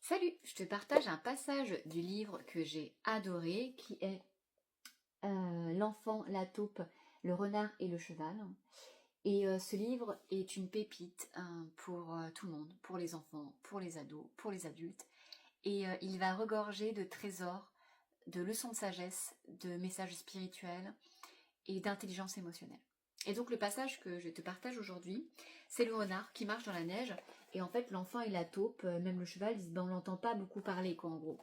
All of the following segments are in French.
Salut, je te partage un passage du livre que j'ai adoré qui est L'enfant, la taupe, le renard et le cheval. Et ce livre est une pépite pour tout le monde, pour les enfants, pour les ados, pour les adultes. Et il va regorger de trésors, de leçons de sagesse, de messages spirituels et d'intelligence émotionnelle. Et donc le passage que je te partage aujourd'hui, c'est le renard qui marche dans la neige, et en fait l'enfant et la taupe, même le cheval, ils disent on l'entend pas beaucoup parler quoi en gros.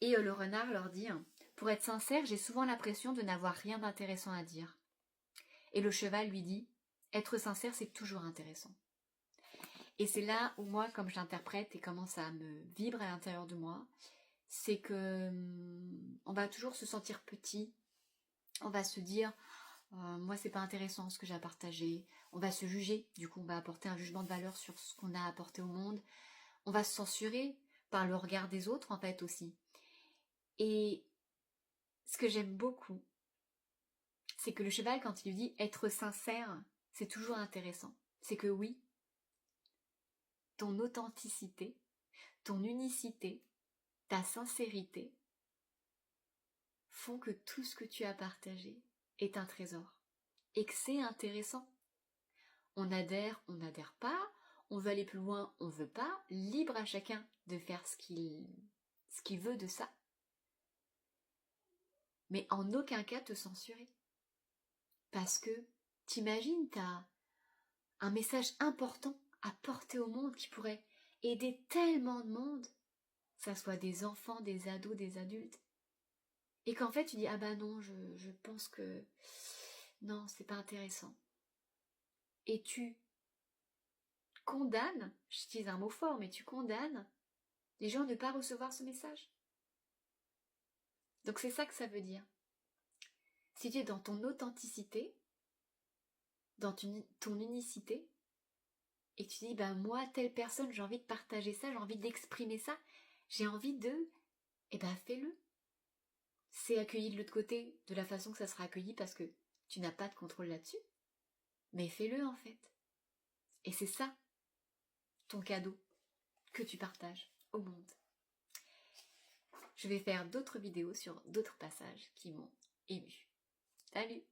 Et le renard leur dit, pour être sincère, j'ai souvent l'impression de n'avoir rien d'intéressant à dire. Et le cheval lui dit, être sincère c'est toujours intéressant. Et c'est là où moi, comme je l'interprète et comment ça me vibre à l'intérieur de moi, c'est que on va toujours se sentir petit, on va se dire moi c'est pas intéressant ce que j'ai à partager, on va se juger, du coup on va apporter un jugement de valeur sur ce qu'on a apporté au monde, on va se censurer par le regard des autres en fait aussi. Et ce que j'aime beaucoup, c'est que le cheval quand il lui dit être sincère, c'est toujours intéressant. C'est que oui, ton authenticité, ton unicité, ta sincérité font que tout ce que tu as partagé est un trésor et que c'est intéressant. On n'adhère pas, on veut aller plus loin, on veut pas, libre à chacun de faire ce qu'il veut de ça. Mais en aucun cas te censurer. Parce que, t'imagines, t'as un message important à porter au monde qui pourrait aider tellement de monde, que ça soit des enfants, des ados, des adultes, et qu'en fait tu dis, ah bah non, je pense que non, c'est pas intéressant. Et tu condamnes, j'utilise un mot fort, mais tu condamnes les gens à ne pas recevoir ce message. Donc c'est ça que ça veut dire. Si tu es dans ton authenticité, dans ton unicité, et que tu dis, ben moi, telle personne, j'ai envie de partager ça, j'ai envie d'exprimer ça, j'ai envie de, eh ben fais-le. C'est accueilli de l'autre côté de la façon que ça sera accueilli parce que tu n'as pas de contrôle là-dessus, mais fais-le en fait. Et c'est ça, ton cadeau, que tu partages au monde. Je vais faire d'autres vidéos sur d'autres passages qui m'ont ému. Salut!